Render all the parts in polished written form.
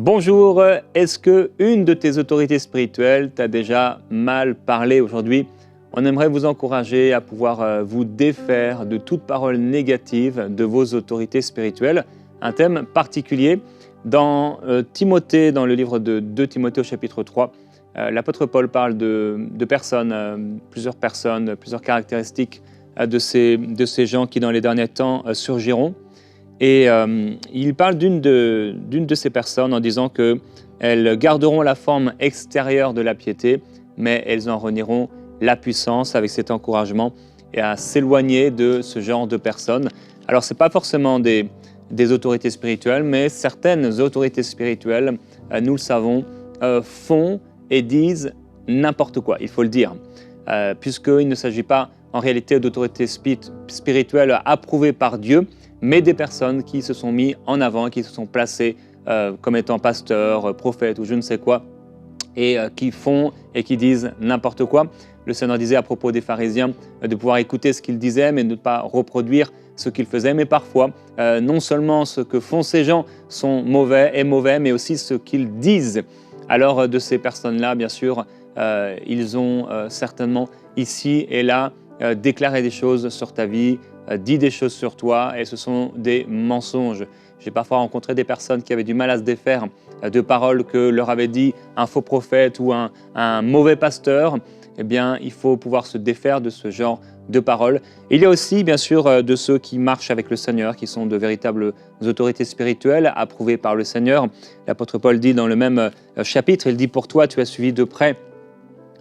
Bonjour, est-ce que une de tes autorités spirituelles t'a déjà mal parlé aujourd'hui? On aimerait vous encourager à pouvoir vous défaire de toute parole négative de vos autorités spirituelles. Un thème particulier dans Timothée, dans le livre de 2 Timothée au chapitre 3, l'apôtre Paul parle de personnes, plusieurs caractéristiques de ces gens qui dans les derniers temps surgiront. Et il parle d'une de ces personnes en disant qu'elles garderont la forme extérieure de la piété, mais elles en renieront la puissance avec cet encouragement et à s'éloigner de ce genre de personnes. Alors, ce n'est pas forcément des autorités spirituelles, mais certaines autorités spirituelles, nous le savons, font et disent n'importe quoi, il faut le dire, puisqu'il ne s'agit pas en réalité d'autorités spirituelles approuvées par Dieu, mais des personnes qui se sont mis en avant, qui se sont placées comme étant pasteurs, prophètes ou je ne sais quoi, et qui font et qui disent n'importe quoi. Le Seigneur disait à propos des pharisiens de pouvoir écouter ce qu'ils disaient, mais de ne pas reproduire ce qu'ils faisaient. Mais parfois, non seulement ce que font ces gens sont mauvais, mais aussi ce qu'ils disent. Alors de ces personnes-là, bien sûr, ils ont certainement ici et là déclaré des choses sur ta vie, dit des choses sur toi, et ce sont des mensonges. J'ai parfois rencontré des personnes qui avaient du mal à se défaire de paroles que leur avait dit un faux prophète ou un mauvais pasteur. Eh bien, il faut pouvoir se défaire de ce genre de paroles. Il y a aussi, bien sûr, de ceux qui marchent avec le Seigneur, qui sont de véritables autorités spirituelles, approuvées par le Seigneur. L'apôtre Paul dit dans le même chapitre, il dit « Pour toi, tu as suivi de près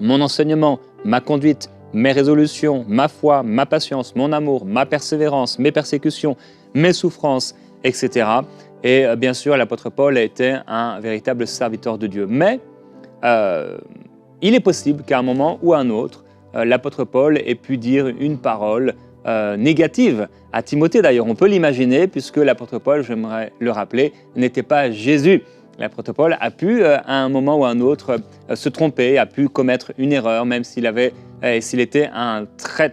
mon enseignement, ma conduite, mes résolutions, ma foi, ma patience, mon amour, ma persévérance, mes persécutions, mes souffrances, etc. » Et bien sûr, l'apôtre Paul était un véritable serviteur de Dieu. Mais il est possible qu'à un moment ou à un autre, l'apôtre Paul ait pu dire une parole négative à Timothée. D'ailleurs, on peut l'imaginer, puisque l'apôtre Paul, j'aimerais le rappeler, n'était pas Jésus. L'apôtre Paul a pu, à un moment ou à un autre, se tromper, a pu commettre une erreur, même s'il était un très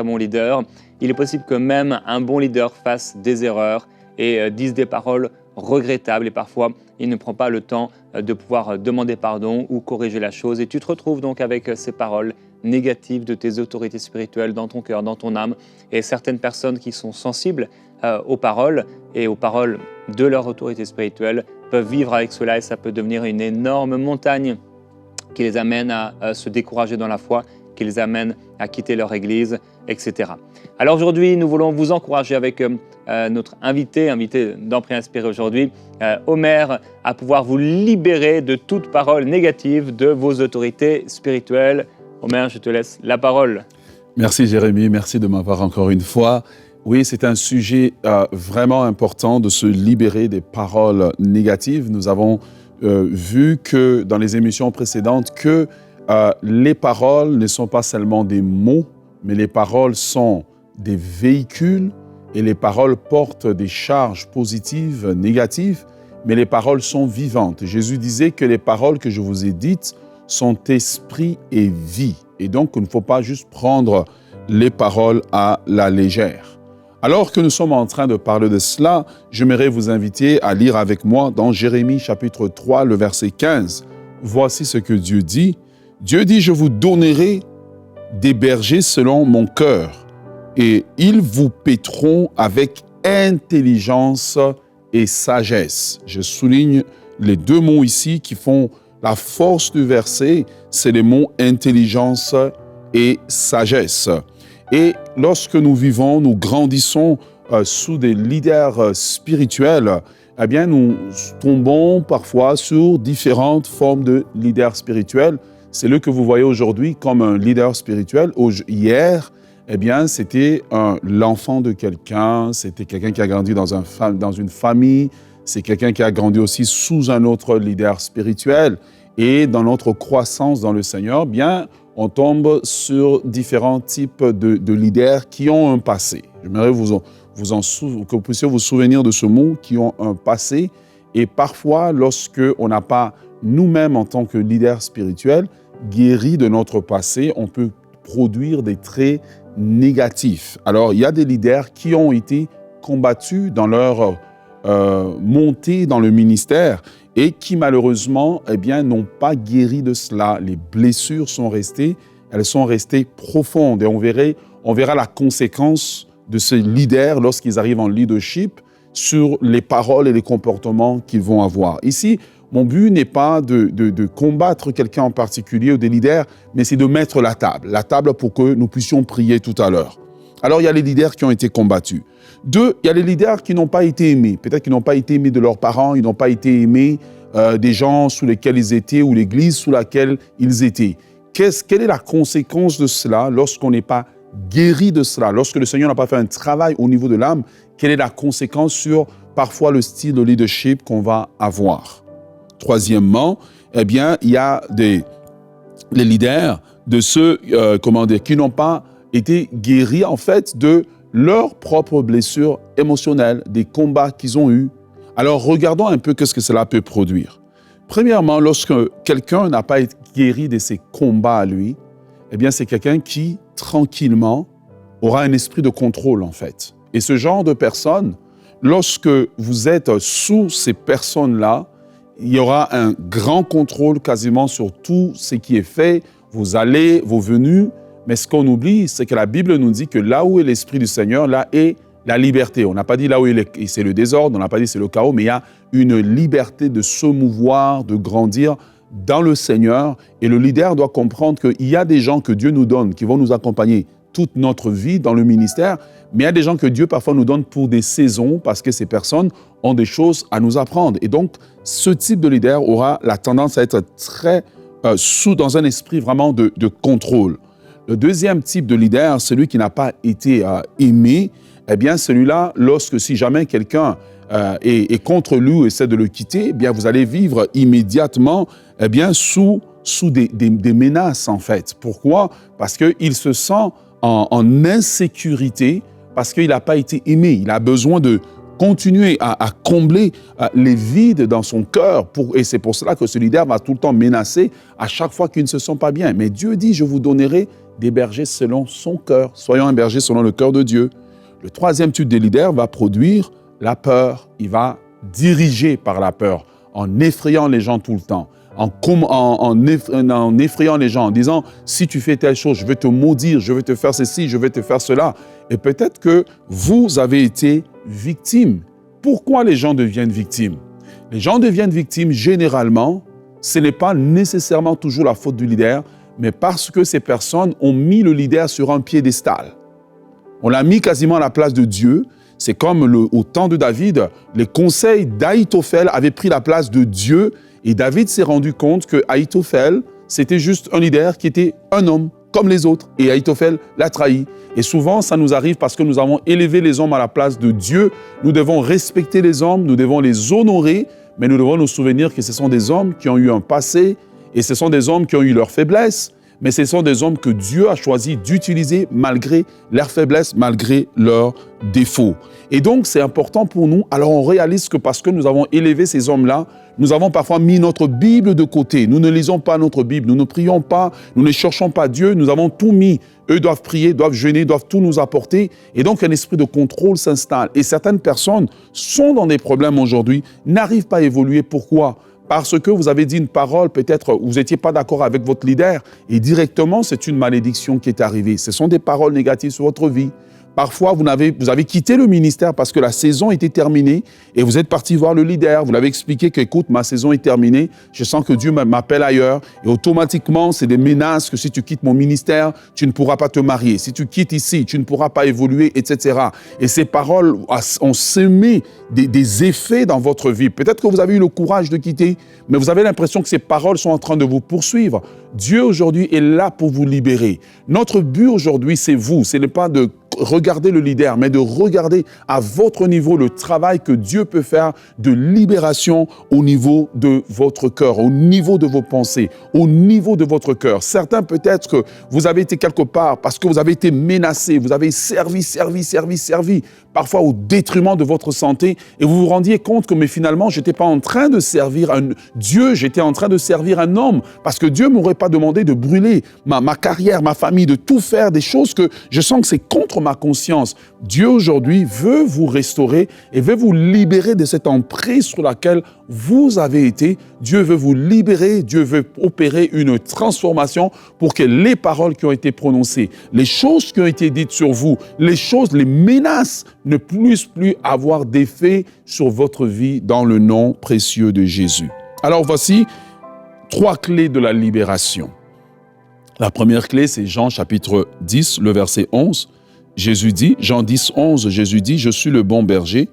bon leader. Il est possible que même un bon leader fasse des erreurs et dise des paroles regrettables. Et parfois, il ne prend pas le temps de pouvoir demander pardon ou corriger la chose. Et tu te retrouves donc avec ces paroles négatives de tes autorités spirituelles dans ton cœur, dans ton âme. Et certaines personnes qui sont sensibles aux paroles et aux paroles de leur autorité spirituelle peuvent vivre avec cela, et ça peut devenir une énorme montagne qui les amène à se décourager dans la foi, qui les amène à quitter leur église, etc. Alors aujourd'hui, nous voulons vous encourager avec notre invité d'Empris Inspiré aujourd'hui, Omer, à pouvoir vous libérer de toute parole négative de vos autorités spirituelles. Omer, je te laisse la parole. Merci Jérémie, merci de m'avoir encore une fois. Oui, c'est un sujet vraiment important de se libérer des paroles négatives. Nous avons vu que dans les émissions précédentes que les paroles ne sont pas seulement des mots, mais les paroles sont des véhicules et les paroles portent des charges positives, négatives, mais les paroles sont vivantes. Jésus disait que les paroles que je vous ai dites sont esprit et vie. Et donc, il ne faut pas juste prendre les paroles à la légère. Alors que nous sommes en train de parler de cela, j'aimerais vous inviter à lire avec moi dans Jérémie chapitre 3, le verset 15. Voici ce que Dieu dit. Dieu dit, « Je vous donnerai des bergers selon mon cœur, et ils vous paîtront avec intelligence et sagesse. » Je souligne les deux mots ici qui font la force du verset, c'est les mots intelligence et sagesse. Et lorsque nous vivons, nous grandissons sous des leaders spirituels, eh bien, nous tombons parfois sur différentes formes de leaders spirituels. C'est le que vous voyez aujourd'hui comme un leader spirituel. Hier, eh bien, c'était l'enfant de quelqu'un, c'était quelqu'un qui a grandi dans une famille, c'est quelqu'un qui a grandi aussi sous un autre leader spirituel. Et dans notre croissance dans le Seigneur, bien, on tombe sur différents types de leaders qui ont un passé. J'aimerais que vous puissiez vous souvenir de ce mot, qui ont un passé. Et parfois, lorsque on n'a pas nous-mêmes en tant que leader spirituel guéri de notre passé, on peut produire des traits négatifs. Alors, il y a des leaders qui ont été combattus dans leur montée dans le ministère et qui malheureusement n'ont pas guéri de cela. Les blessures sont restées, elles sont restées profondes et on verra la conséquence de ces leaders lorsqu'ils arrivent en leadership sur les paroles et les comportements qu'ils vont avoir. Ici, mon but n'est pas de combattre quelqu'un en particulier ou des leaders, mais c'est de mettre la table pour que nous puissions prier tout à l'heure. Alors, il y a les leaders qui ont été combattus. 2, il y a les leaders qui n'ont pas été aimés. Peut-être qu'ils n'ont pas été aimés de leurs parents, ils n'ont pas été aimés des gens sous lesquels ils étaient ou l'église sous laquelle ils étaient. Quelle est la conséquence de cela lorsqu'on n'est pas guéri de cela? Lorsque le Seigneur n'a pas fait un travail au niveau de l'âme, quelle est la conséquence sur parfois le style de leadership qu'on va avoir? Troisièmement, il y a les leaders de ceux qui n'ont pas été guéris en fait de leurs propres blessures émotionnelles, des combats qu'ils ont eus. Alors regardons un peu ce que cela peut produire. Premièrement, lorsque quelqu'un n'a pas été guéri de ses combats à lui, c'est quelqu'un qui, tranquillement, aura un esprit de contrôle en fait. Et ce genre de personne, lorsque vous êtes sous ces personnes-là, il y aura un grand contrôle quasiment sur tout ce qui est fait, vos allées, vos venues. Mais ce qu'on oublie, c'est que la Bible nous dit que là où est l'Esprit du Seigneur, là est la liberté. On n'a pas dit là où c'est le désordre, on n'a pas dit c'est le chaos, mais il y a une liberté de se mouvoir, de grandir dans le Seigneur. Et le leader doit comprendre qu'il y a des gens que Dieu nous donne, qui vont nous accompagner toute notre vie dans le ministère, mais il y a des gens que Dieu parfois nous donne pour des saisons parce que ces personnes ont des choses à nous apprendre. Et donc, ce type de leader aura la tendance à être très dans un esprit vraiment de contrôle. Le deuxième type de leader, celui qui n'a pas été aimé, celui-là, si jamais quelqu'un est contre lui ou essaie de le quitter, vous allez vivre immédiatement sous des menaces en fait. Pourquoi? Parce qu'il se sent en insécurité, parce qu'il n'a pas été aimé. Il a besoin de continuer à combler les vides dans son cœur. Et c'est pour cela que ce leader va tout le temps menacer à chaque fois qu'il ne se sent pas bien. Mais Dieu dit, je vous donnerai des bergers selon son cœur. Soyons un berger selon le cœur de Dieu. Le troisième type de leader va produire la peur. Il va diriger par la peur, en effrayant les gens tout le temps, en effrayant les gens, en disant « si tu fais telle chose, je vais te maudire, je vais te faire ceci, je vais te faire cela ». Et peut-être que vous avez été victime. Pourquoi les gens deviennent victimes? Les gens deviennent victimes généralement, ce n'est pas nécessairement toujours la faute du leader, mais parce que ces personnes ont mis le leader sur un piédestal. On l'a mis quasiment à la place de Dieu. C'est comme au temps de David, les conseils d'Ahitophel avaient pris la place de Dieu et David s'est rendu compte que Ahitophel, c'était juste un leader qui était un homme comme les autres et Ahitophel l'a trahi. Et souvent, ça nous arrive parce que nous avons élevé les hommes à la place de Dieu. Nous devons respecter les hommes, nous devons les honorer, mais nous devons nous souvenir que ce sont des hommes qui ont eu un passé et ce sont des hommes qui ont eu leurs faiblesses, mais ce sont des hommes que Dieu a choisi d'utiliser malgré leurs faiblesses, malgré leurs défauts. Et donc, c'est important pour nous. Alors, on réalise que parce que nous avons élevé ces hommes-là, nous avons parfois mis notre Bible de côté. Nous ne lisons pas notre Bible, nous ne prions pas, nous ne cherchons pas Dieu, nous avons tout mis. Eux doivent prier, doivent jeûner, doivent tout nous apporter. Et donc, un esprit de contrôle s'installe. Et certaines personnes sont dans des problèmes aujourd'hui, n'arrivent pas à évoluer. Pourquoi? Parce que vous avez dit une parole, peut-être vous n'étiez pas d'accord avec votre leader et directement, c'est une malédiction qui est arrivée. Ce sont des paroles négatives sur votre vie. Parfois, vous avez quitté le ministère parce que la saison était terminée et vous êtes parti voir le leader. Vous l'avez expliqué que, écoute, ma saison est terminée, je sens que Dieu m'appelle ailleurs. Et automatiquement, c'est des menaces que si tu quittes mon ministère, tu ne pourras pas te marier. Si tu quittes ici, tu ne pourras pas évoluer, etc. Et ces paroles ont semé des effets dans votre vie. Peut-être que vous avez eu le courage de quitter, mais vous avez l'impression que ces paroles sont en train de vous poursuivre. Dieu aujourd'hui est là pour vous libérer. Notre but aujourd'hui, c'est vous. Ce n'est pas de regarder le leader, mais de regarder à votre niveau le travail que Dieu peut faire de libération au niveau de votre cœur, au niveau de vos pensées, au niveau de votre cœur. Certains, peut-être que vous avez été quelque part parce que vous avez été menacés, vous avez servi, parfois au détriment de votre santé, et vous vous rendiez compte que mais finalement, je n'étais pas en train de servir Dieu, j'étais en train de servir un homme, parce que Dieu ne m'aurait pas demandé de brûler ma carrière, ma famille, de tout faire, des choses que je sens que c'est contre ma conscience. Dieu aujourd'hui veut vous restaurer et veut vous libérer de cette emprise sur laquelle vous avez été. Dieu veut vous libérer, Dieu veut opérer une transformation pour que les paroles qui ont été prononcées, les choses qui ont été dites sur vous, les menaces ne puissent plus avoir d'effet sur votre vie dans le nom précieux de Jésus. Alors voici 3 clés de la libération. La première clé, c'est Jean chapitre 10, le verset 11. Jésus dit, Jean 10, 11, Jésus dit, « Je suis le bon berger.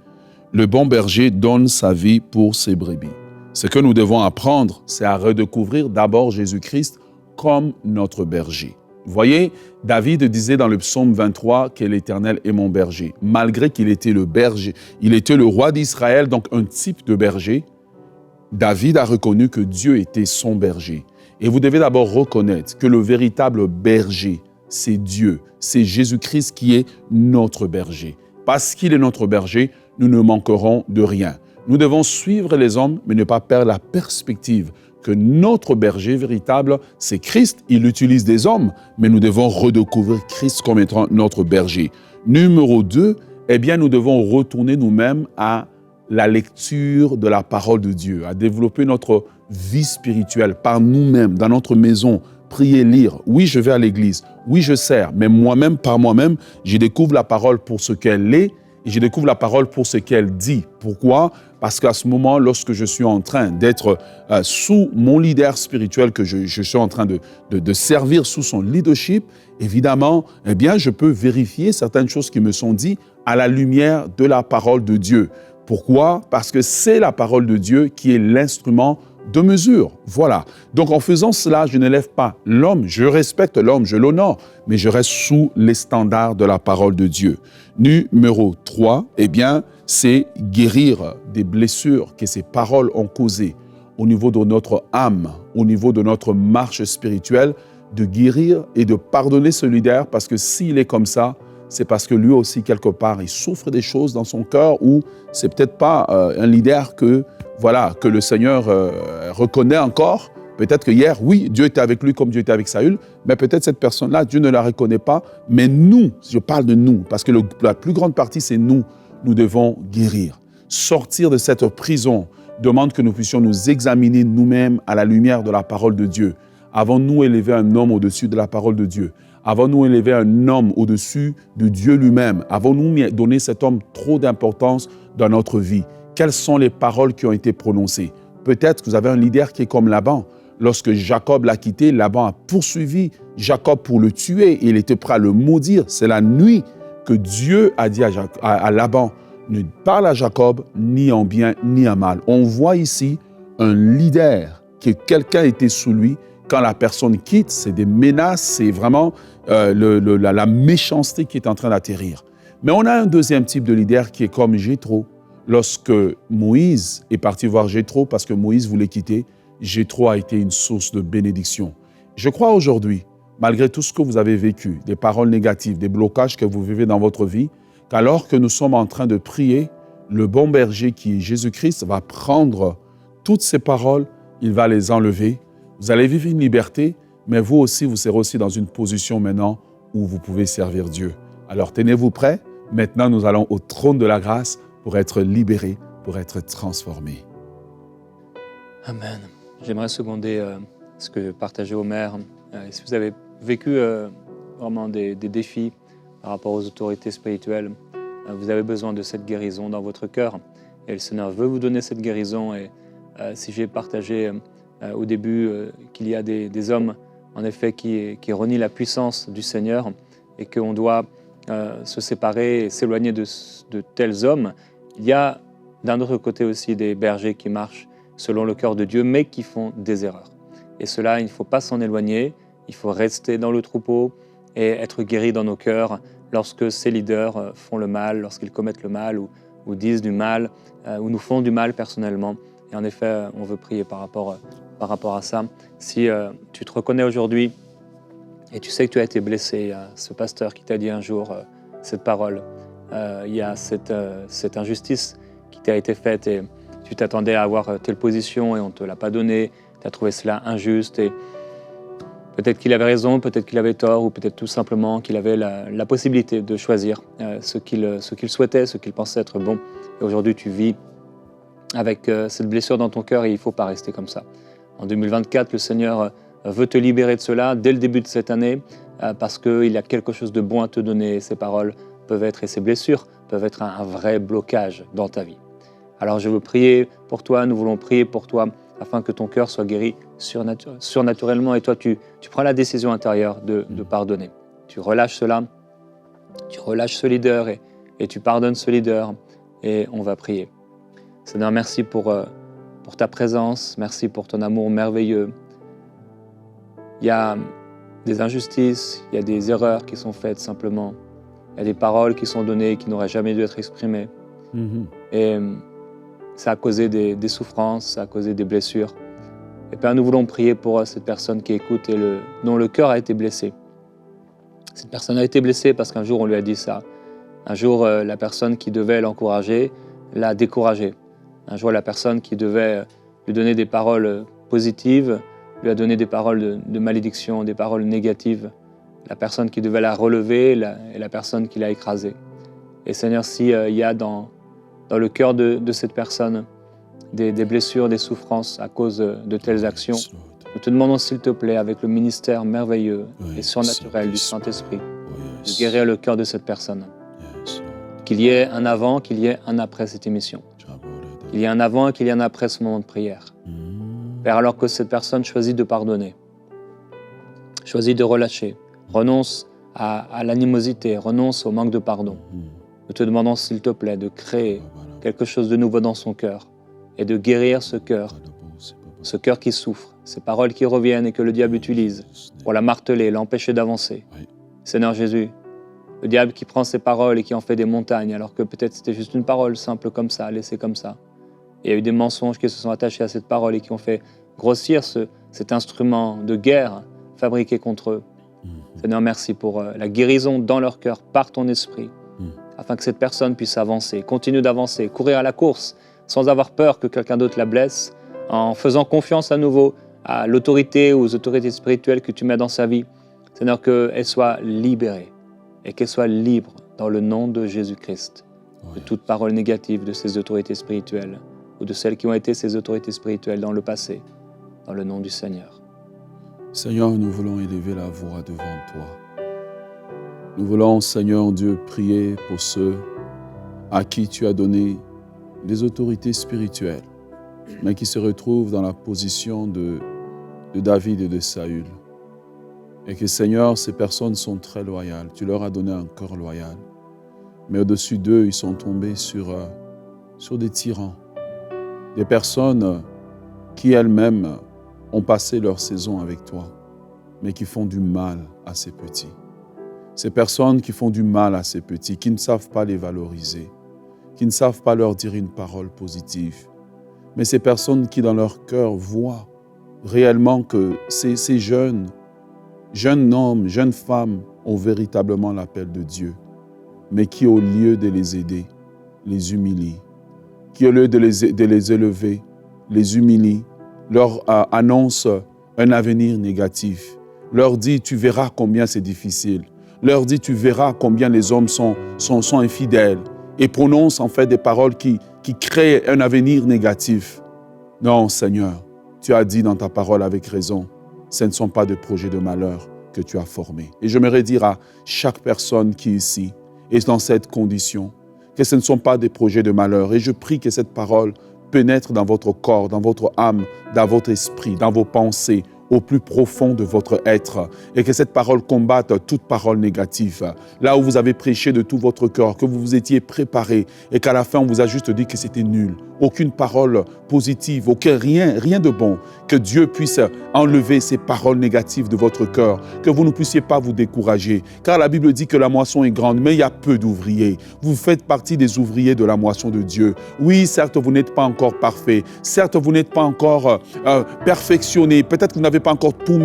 Le bon berger donne sa vie pour ses brebis. » Ce que nous devons apprendre, c'est à redécouvrir d'abord Jésus-Christ comme notre berger. Vous voyez, David disait dans le psaume 23 que l'Éternel est mon berger. Malgré qu'il était le berger, il était le roi d'Israël, donc un type de berger, David a reconnu que Dieu était son berger. Et vous devez d'abord reconnaître que le véritable berger, c'est Dieu, c'est Jésus-Christ qui est notre berger. Parce qu'il est notre berger, nous ne manquerons de rien. Nous devons suivre les hommes, mais ne pas perdre la perspective que notre berger véritable, c'est Christ. Il utilise des hommes, mais nous devons redécouvrir Christ comme étant notre berger. Numéro 2, eh bien, nous devons retourner nous-mêmes à la lecture de la parole de Dieu, à développer notre vie spirituelle par nous-mêmes, dans notre maison, prier, lire. Oui, je vais à l'église, oui, je sers, mais moi-même, par moi-même, je découvre la parole pour ce qu'elle est et je découvre la parole pour ce qu'elle dit. Pourquoi? Parce qu'à ce moment, lorsque je suis en train d'être sous mon leader spirituel, que je suis en train de servir sous son leadership, évidemment, eh bien, je peux vérifier certaines choses qui me sont dites à la lumière de la parole de Dieu. Pourquoi? Parce que c'est la parole de Dieu qui est l'instrument de mesure. Voilà. Donc, en faisant cela, je n'élève pas l'homme, je respecte l'homme, je l'honore, mais je reste sous les standards de la parole de Dieu. Numéro 3, eh bien, c'est guérir des blessures que ces paroles ont causées au niveau de notre âme, au niveau de notre marche spirituelle, de guérir et de pardonner ce leader, parce que s'il est comme ça, c'est parce que lui aussi, quelque part, il souffre des choses dans son cœur ou c'est peut-être pas un leader que le Seigneur reconnaît encore. Peut-être que hier, oui, Dieu était avec lui comme Dieu était avec Saül, mais peut-être cette personne-là, Dieu ne la reconnaît pas. Mais nous, je parle de nous, parce que la plus grande partie, c'est nous. Nous devons guérir. Sortir de cette prison demande que nous puissions nous examiner nous-mêmes à la lumière de la parole de Dieu. Avons-nous élevé un homme au-dessus de la parole de Dieu? Avons-nous élevé un homme au-dessus de Dieu lui-même? Avons-nous donné cet homme trop d'importance dans notre vie? Quelles sont les paroles qui ont été prononcées? Peut-être que vous avez un leader qui est comme Laban. Lorsque Jacob l'a quitté, Laban a poursuivi Jacob pour le tuer et il était prêt à le maudire. C'est la nuit que Dieu a dit à Laban, ne parle à Jacob ni en bien ni en mal. On voit ici un leader, que quelqu'un était sous lui. Quand la personne quitte, c'est des menaces, c'est vraiment la méchanceté qui est en train d'atterrir. Mais on a un deuxième type de leader qui est comme Jéthro. Lorsque Moïse est parti voir Jéthro parce que Moïse voulait quitter, Jéthro a été une source de bénédiction. Je crois aujourd'hui, malgré tout ce que vous avez vécu, des paroles négatives, des blocages que vous vivez dans votre vie, qu'alors que nous sommes en train de prier, le bon berger qui est Jésus-Christ va prendre toutes ces paroles, il va les enlever. Vous allez vivre une liberté, mais vous aussi, vous serez aussi dans une position maintenant où vous pouvez servir Dieu. Alors tenez-vous prêts. Maintenant, nous allons au trône de la grâce pour être libérés, pour être transformés. Amen. J'aimerais seconder ce que partageait Omer. Si vous avez vécu vraiment des défis par rapport aux autorités spirituelles, vous avez besoin de cette guérison dans votre cœur. Et le Seigneur veut vous donner cette guérison. Et si j'ai partagé au début qu'il y a des hommes, en effet, qui renient la puissance du Seigneur et qu'on doit se séparer et s'éloigner de tels hommes, il y a d'un autre côté aussi des bergers qui marchent selon le cœur de Dieu, mais qui font des erreurs. Et cela, il ne faut pas s'en éloigner, il faut rester dans le troupeau et être guéri dans nos cœurs lorsque ces leaders font le mal, lorsqu'ils commettent le mal ou disent du mal, ou nous font du mal personnellement. Et en effet, on veut prier par rapport à ça. Si tu te reconnais aujourd'hui et tu sais que tu as été blessé, il y a ce pasteur qui t'a dit un jour cette parole, il y a cette injustice qui t'a été faite et tu t'attendais à avoir telle position et on ne te l'a pas donnée, tu as trouvé cela injuste et Peut-être qu'il avait raison, peut-être qu'il avait tort, ou peut-être tout simplement qu'il avait la possibilité de choisir ce qu'il souhaitait, ce qu'il pensait être bon. Et aujourd'hui, tu vis avec cette blessure dans ton cœur et il ne faut pas rester comme ça. En 2024, le Seigneur veut te libérer de cela dès le début de cette année parce qu'il y a quelque chose de bon à te donner. Ces paroles peuvent être, et ces blessures peuvent être un vrai blocage dans ta vie. Alors je veux prier pour toi, nous voulons prier pour toi afin que ton cœur soit guéri surnaturellement et toi tu prends la décision intérieure de pardonner. Tu relâches cela, tu relâches ce leader et tu pardonnes ce leader et on va prier. Seigneur, merci pour ta présence, merci pour ton amour merveilleux. Il y a des injustices, il y a des erreurs qui sont faites simplement. Il y a des paroles qui sont données qui n'auraient jamais dû être exprimées. Et ça a causé des souffrances, ça a causé des blessures. Et Père, nous voulons prier pour cette personne qui écoute et dont le cœur a été blessé. Cette personne a été blessée parce qu'un jour on lui a dit ça. Un jour, la personne qui devait l'encourager l'a découragé. Un jour, la personne qui devait lui donner des paroles positives lui a donné des paroles de malédiction, des paroles négatives. La personne qui devait la relever est la personne qui l'a écrasée. Et Seigneur, s'il y a dans le cœur de cette personne des blessures, des souffrances à cause de telles actions, nous te demandons s'il te plaît, avec le ministère merveilleux et surnaturel du Saint-Esprit, de guérir le cœur de cette personne. Qu'il y ait un avant, qu'il y ait un après cette émission. Qu'il y ait un avant et qu'il y ait un après ce moment de prière. Père, alors que cette personne choisit de pardonner, choisit de relâcher, renonce à l'animosité, renonce au manque de pardon, nous te demandons s'il te plaît de créer quelque chose de nouveau dans son cœur et de guérir ce cœur qui souffre, ces paroles qui reviennent et que le diable utilise pour la marteler, l'empêcher d'avancer. Seigneur Jésus, le diable qui prend ces paroles et qui en fait des montagnes alors que peut-être c'était juste une parole simple comme ça, laissée comme ça. Et il y a eu des mensonges qui se sont attachés à cette parole et qui ont fait grossir cet instrument de guerre fabriqué contre eux. Seigneur, merci pour la guérison dans leur cœur par ton esprit, afin que cette personne puisse avancer, continue d'avancer, courir à la course, sans avoir peur que quelqu'un d'autre la blesse, en faisant confiance à nouveau à l'autorité ou aux autorités spirituelles que tu mets dans sa vie. Seigneur, qu'elle soit libérée et qu'elle soit libre dans le nom de Jésus-Christ, de toute parole négative de ces autorités spirituelles ou de celles qui ont été ces autorités spirituelles dans le passé, dans le nom du Seigneur. Seigneur, nous voulons élever la voix devant toi. Nous voulons, Seigneur Dieu, prier pour ceux à qui tu as donné des autorités spirituelles, mais qui se retrouvent dans la position de David et de Saül. Et que, Seigneur, ces personnes sont très loyales. Tu leur as donné un cœur loyal. Mais au-dessus d'eux, ils sont tombés sur des tyrans. Des personnes qui elles-mêmes ont passé leur saison avec toi, mais qui font du mal à ces petits. Ces personnes qui font du mal à ces petits, qui ne savent pas les valoriser, qui ne savent pas leur dire une parole positive. Mais ces personnes qui, dans leur cœur, voient réellement que ces jeunes hommes, jeunes femmes ont véritablement l'appel de Dieu, mais qui, au lieu de les aider, les humilient, qui, au lieu de les élever, les humilient, leur annonce un avenir négatif, leur dit « tu verras combien c'est difficile », leur dit « tu verras combien les hommes sont infidèles » et prononce en fait des paroles qui créent un avenir négatif. Non, Seigneur, tu as dit dans ta parole avec raison, ce ne sont pas des projets de malheur que tu as formés. Et j'aimerais dire à chaque personne qui est ici est dans cette condition, que ce ne sont pas des projets de malheur. Et je prie que cette parole pénètre dans votre corps, dans votre âme, dans votre esprit, dans vos pensées, au plus profond de votre être, et que cette parole combatte toute parole négative. Là où vous avez prêché de tout votre cœur, que vous vous étiez préparé, et qu'à la fin on vous a juste dit que c'était nul. Aucune parole positive, rien de bon. Que Dieu puisse enlever ces paroles négatives de votre cœur, que vous ne puissiez pas vous décourager. Car la Bible dit que la moisson est grande, mais il y a peu d'ouvriers. Vous faites partie des ouvriers de la moisson de Dieu. Oui, certes, vous n'êtes pas encore parfait. Certes, vous n'êtes pas encore perfectionné. Peut-être que vous n'avez pas encore tout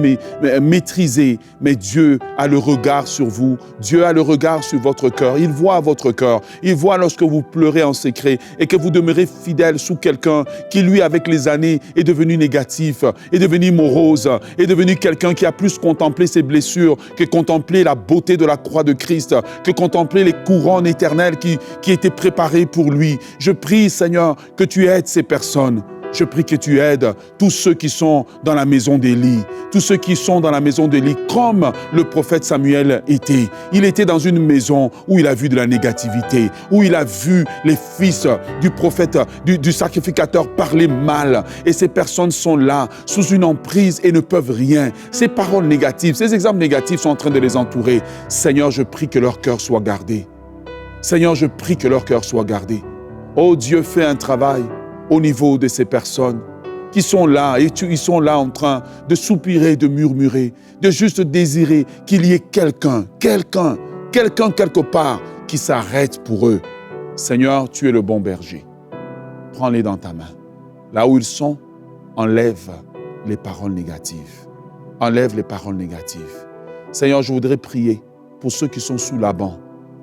maîtrisé, mais Dieu a le regard sur vous. Dieu a le regard sur votre cœur. Il voit votre cœur. Il voit lorsque vous pleurez en secret et que vous demeurez fidèle sous quelqu'un qui, lui, avec les années, est devenu négatif, est devenu morose, est devenu quelqu'un qui a plus contemplé ses blessures que contempler la beauté de la croix de Christ, que contempler les couronnes éternelles qui étaient préparées pour lui. Je prie, Seigneur, que tu aides ces personnes. Je prie que tu aides tous ceux qui sont dans la maison d'Élie, tous ceux qui sont dans la maison d'Élie, comme le prophète Samuel était. Il était dans une maison où il a vu de la négativité, où il a vu les fils du prophète, du sacrificateur parler mal. Et ces personnes sont là, sous une emprise et ne peuvent rien. Ces paroles négatives, ces exemples négatifs sont en train de les entourer. Seigneur, je prie que leur cœur soit gardé. Seigneur, je prie que leur cœur soit gardé. Oh Dieu, fais un travail au niveau de ces personnes qui sont là, et ils sont là en train de soupirer, de murmurer, de juste désirer qu'il y ait quelqu'un quelque part qui s'arrête pour eux. Seigneur, tu es le bon berger. Prends-les dans ta main. Là où ils sont, enlève les paroles négatives. Enlève les paroles négatives. Seigneur, je voudrais prier pour ceux qui sont sous la banc,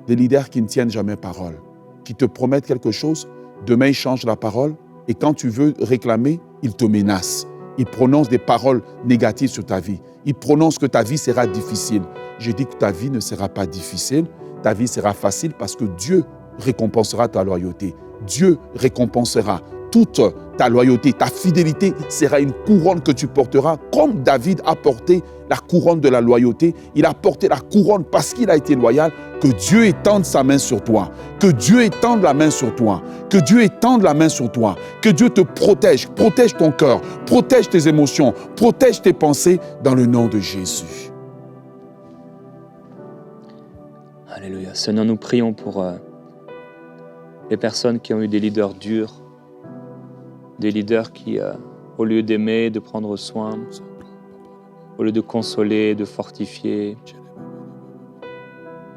des leaders qui ne tiennent jamais parole, qui te promettent quelque chose, demain ils changent la parole, et quand tu veux réclamer, ils te menacent. Ils prononcent des paroles négatives sur ta vie. Ils prononcent que ta vie sera difficile. Je dis que ta vie ne sera pas difficile, ta vie sera facile parce que Dieu récompensera ta loyauté. Dieu récompensera toute ta loyauté. Ta fidélité sera une couronne que tu porteras comme David a porté la couronne de la loyauté. Il a porté la couronne parce qu'il a été loyal. Que Dieu étende sa main sur toi. Que Dieu étende la main sur toi. Que Dieu étende la main sur toi. Que Dieu te protège. Protège ton cœur. Protège tes émotions. Protège tes pensées dans le nom de Jésus. Alléluia. Seigneur, nous prions pour les personnes qui ont eu des leaders durs, des leaders qui, au lieu d'aimer, de prendre soin, au lieu de consoler, de fortifier,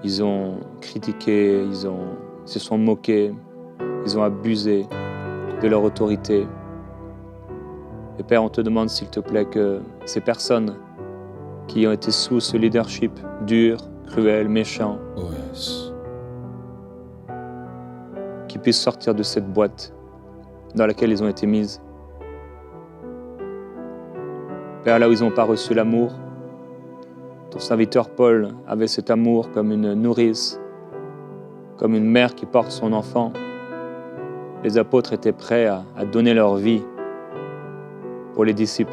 ils ont critiqué, ils se sont moqués, ils ont abusé de leur autorité. Et Père, on te demande s'il te plaît que ces personnes qui ont été sous ce leadership dur, cruel, méchant, qui puissent sortir de cette boîte dans laquelle ils ont été mises. Père, là où ils n'ont pas reçu l'amour, ton serviteur Paul avait cet amour comme une nourrice, comme une mère qui porte son enfant. Les apôtres étaient prêts à donner leur vie pour les disciples,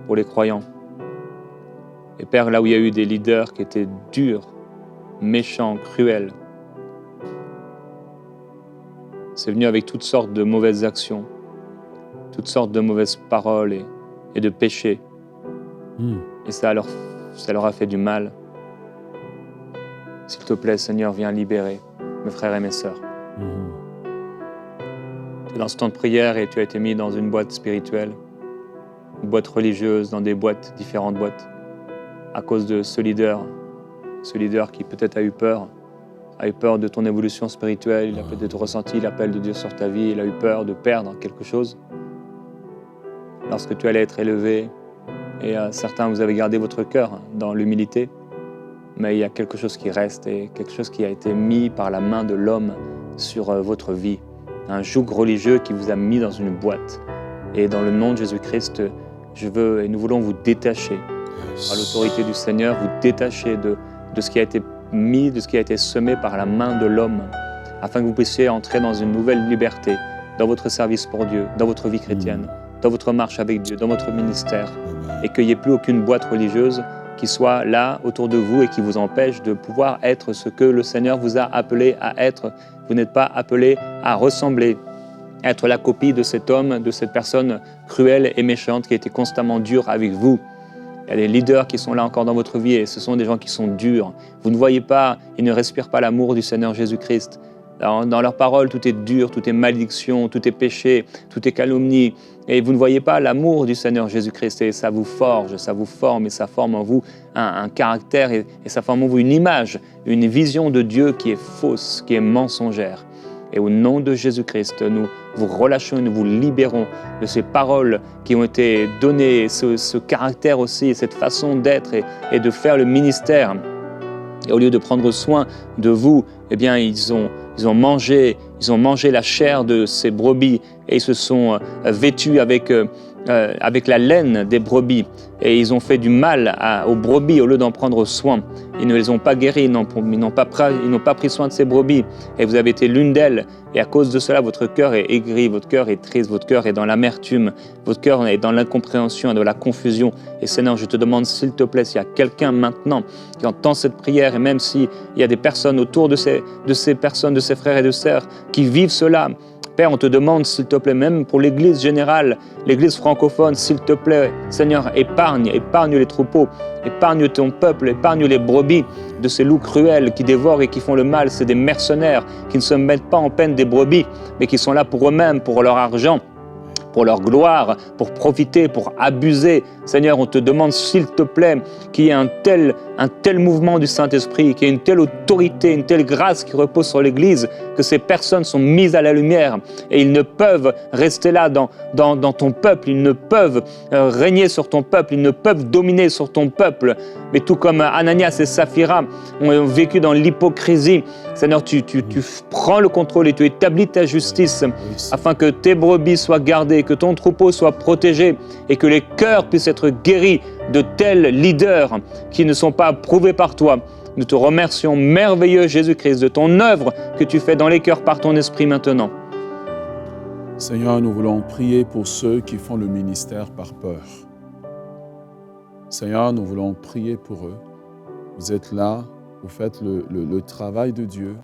pour les croyants. Et Père, là où il y a eu des leaders qui étaient durs, méchants, cruels, c'est venu avec toutes sortes de mauvaises actions, toutes sortes de mauvaises paroles et de péchés. Et ça leur a fait du mal. S'il te plaît, Seigneur, viens libérer mes frères et mes sœurs. Tu es dans ce temps de prière et tu as été mis dans une boîte spirituelle, une boîte religieuse, dans des boîtes, différentes boîtes, à cause de ce leader qui peut-être a eu peur de ton évolution spirituelle, il a peut-être ressenti l'appel de Dieu sur ta vie, il a eu peur de perdre quelque chose. Lorsque tu allais être élevé, et certains, vous avez gardé votre cœur dans l'humilité, mais il y a quelque chose qui reste et quelque chose qui a été mis par la main de l'homme sur votre vie. Un joug religieux qui vous a mis dans une boîte. Et dans le nom de Jésus-Christ, nous voulons vous détacher par l'autorité du Seigneur, vous détacher de ce qui a été mis, de ce qui a été semé par la main de l'homme, afin que vous puissiez entrer dans une nouvelle liberté, dans votre service pour Dieu, dans votre vie chrétienne, dans votre marche avec Dieu, dans votre ministère, et qu'il n'y ait plus aucune boîte religieuse qui soit là autour de vous et qui vous empêche de pouvoir être ce que le Seigneur vous a appelé à être. Vous n'êtes pas appelé à ressembler, à être la copie de cet homme, de cette personne cruelle et méchante qui a été constamment dure avec vous. Il y a des leaders qui sont là encore dans votre vie et ce sont des gens qui sont durs. Vous ne voyez pas, ils ne respirent pas l'amour du Seigneur Jésus-Christ. Dans leurs paroles, tout est dur, tout est malédiction, tout est péché, tout est calomnie. Et vous ne voyez pas l'amour du Seigneur Jésus-Christ. Et ça vous forge, ça vous forme et ça forme en vous un caractère et ça forme en vous une image, une vision de Dieu qui est fausse, qui est mensongère. Et au nom de Jésus-Christ, nous vous relâchons et nous vous libérons de ces paroles qui ont été données, ce caractère aussi, cette façon d'être et de faire le ministère. Et au lieu de prendre soin de vous, eh bien, ils ont mangé la chair de ces brebis et ils se sont vêtus avec la laine des brebis. Et ils ont fait du mal aux brebis au lieu d'en prendre soin. Ils ne les ont pas guéris, ils n'ont pas pris soin de ces brebis. Et vous avez été l'une d'elles. Et à cause de cela, votre cœur est aigri, votre cœur est triste, votre cœur est dans l'amertume, votre cœur est dans l'incompréhension et dans la confusion. Et Seigneur, je te demande, s'il te plaît, s'il y a quelqu'un maintenant qui entend cette prière, et même s'il y a des personnes autour de ces personnes, de ces frères et de sœurs qui vivent cela, Père, on te demande, s'il te plaît, même pour l'Église générale, l'Église francophone, s'il te plaît, Seigneur, épargne les troupeaux, épargne ton peuple, épargne les brebis de ces loups cruels qui dévorent et qui font le mal. C'est des mercenaires qui ne se mettent pas en peine des brebis, mais qui sont là pour eux-mêmes, pour leur argent, pour leur gloire, pour profiter, pour abuser. Seigneur, on te demande, s'il te plaît, qu'il y ait un tel mouvement du Saint-Esprit, qu'il y ait une telle autorité, une telle grâce qui repose sur l'Église, que ces personnes sont mises à la lumière et ils ne peuvent rester là dans ton peuple, ils ne peuvent régner sur ton peuple, ils ne peuvent dominer sur ton peuple. Mais tout comme Ananias et Saphira ont vécu dans l'hypocrisie, Seigneur, tu prends le contrôle et tu établis ta justice afin que tes brebis soient gardées, que ton troupeau soit protégé et que les cœurs puissent être guéris de tels leaders qui ne sont pas approuvés par toi. Nous te remercions, merveilleux Jésus-Christ, de ton œuvre que tu fais dans les cœurs par ton esprit maintenant. Seigneur, nous voulons prier pour ceux qui font le ministère par peur. Seigneur, nous voulons prier pour eux. Vous êtes là, vous faites le travail de Dieu.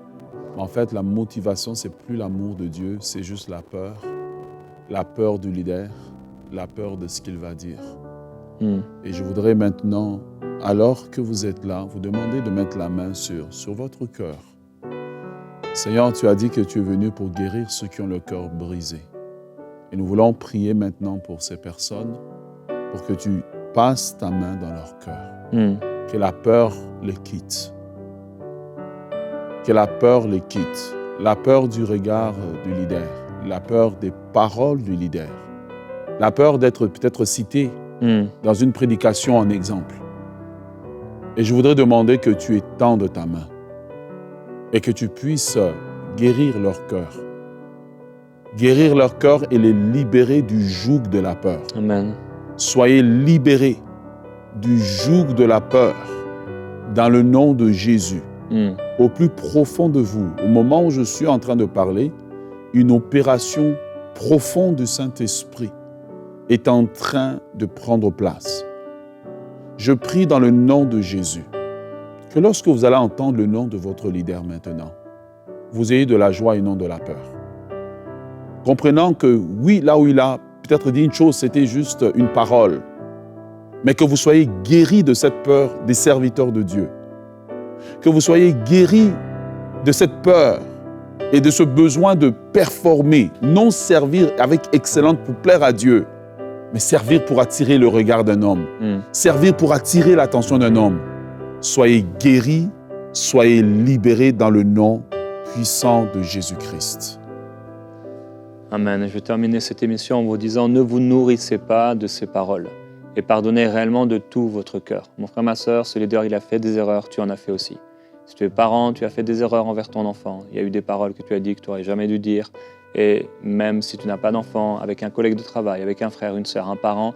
En fait, la motivation, c'est plus l'amour de Dieu, c'est juste la peur du leader, la peur de ce qu'il va dire. Et je voudrais maintenant, alors que vous êtes là, vous demander de mettre la main sur votre cœur. Seigneur, tu as dit que tu es venu pour guérir ceux qui ont le cœur brisé. Et nous voulons prier maintenant pour ces personnes, pour que tu passes ta main dans leur cœur. Que la peur les quitte. Que la peur les quitte. La peur du regard du leader. La peur des paroles du leader. La peur d'être peut-être cité dans une prédication en exemple. Et je voudrais demander que tu étendes ta main et que tu puisses guérir leur cœur. Guérir leur cœur et les libérer du joug de la peur. Amen. Soyez libérés du joug de la peur dans le nom de Jésus. Au plus profond de vous, au moment où je suis en train de parler, une opération profonde du Saint-Esprit est en train de prendre place. Je prie dans le nom de Jésus que lorsque vous allez entendre le nom de votre leader maintenant, vous ayez de la joie et non de la peur. Comprenant que oui, là où il a peut-être dit une chose, c'était juste une parole, mais que vous soyez guéris de cette peur des serviteurs de Dieu. Que vous soyez guéris de cette peur et de ce besoin de performer, non servir avec excellence pour plaire à Dieu, mais servir pour attirer le regard d'un homme, servir pour attirer l'attention d'un homme. Soyez guéris, soyez libérés dans le nom puissant de Jésus-Christ. Amen. Je vais terminer cette émission en vous disant, ne vous nourrissez pas de ces paroles et pardonnez réellement de tout votre cœur. Mon frère, ma sœur, ce leader, il a fait des erreurs, tu en as fait aussi. Si tu es parent, tu as fait des erreurs envers ton enfant. Il y a eu des paroles que tu as dit que tu n'aurais jamais dû dire. Et même si tu n'as pas d'enfant, avec un collègue de travail, avec un frère, une sœur, un parent,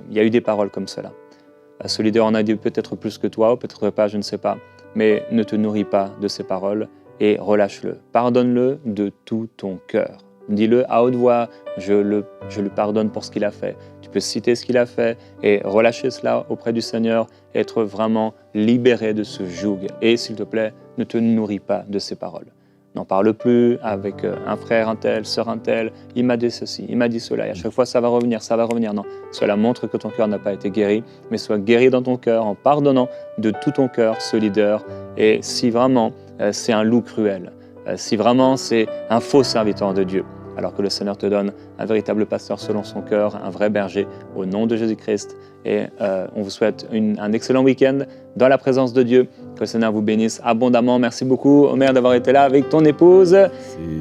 il y a eu des paroles comme cela. Ce leader en a dit peut-être plus que toi, ou peut-être pas, je ne sais pas. Mais ne te nourris pas de ces paroles et relâche-le. Pardonne-le de tout ton cœur. Dis-le à haute voix, je lui pardonne pour ce qu'il a fait. Tu peux citer ce qu'il a fait et relâcher cela auprès du Seigneur, et être vraiment libéré de ce joug. Et s'il te plaît, ne te nourris pas de ces paroles. N'en parle plus avec un frère un tel, sœur un tel, il m'a dit ceci, il m'a dit cela, et à chaque fois ça va revenir. Non, cela montre que ton cœur n'a pas été guéri, mais sois guéri dans ton cœur en pardonnant de tout ton cœur ce leader. Et si vraiment c'est un loup cruel, si vraiment c'est un faux serviteur de Dieu, alors que le Seigneur te donne un véritable pasteur selon son cœur, un vrai berger, au nom de Jésus-Christ. Et on vous souhaite un excellent week-end dans la présence de Dieu. Que le Seigneur vous bénisse abondamment. Merci beaucoup, Omer, d'avoir été là avec ton épouse.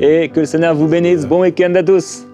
Et que le Seigneur vous bénisse. Bon week-end à tous.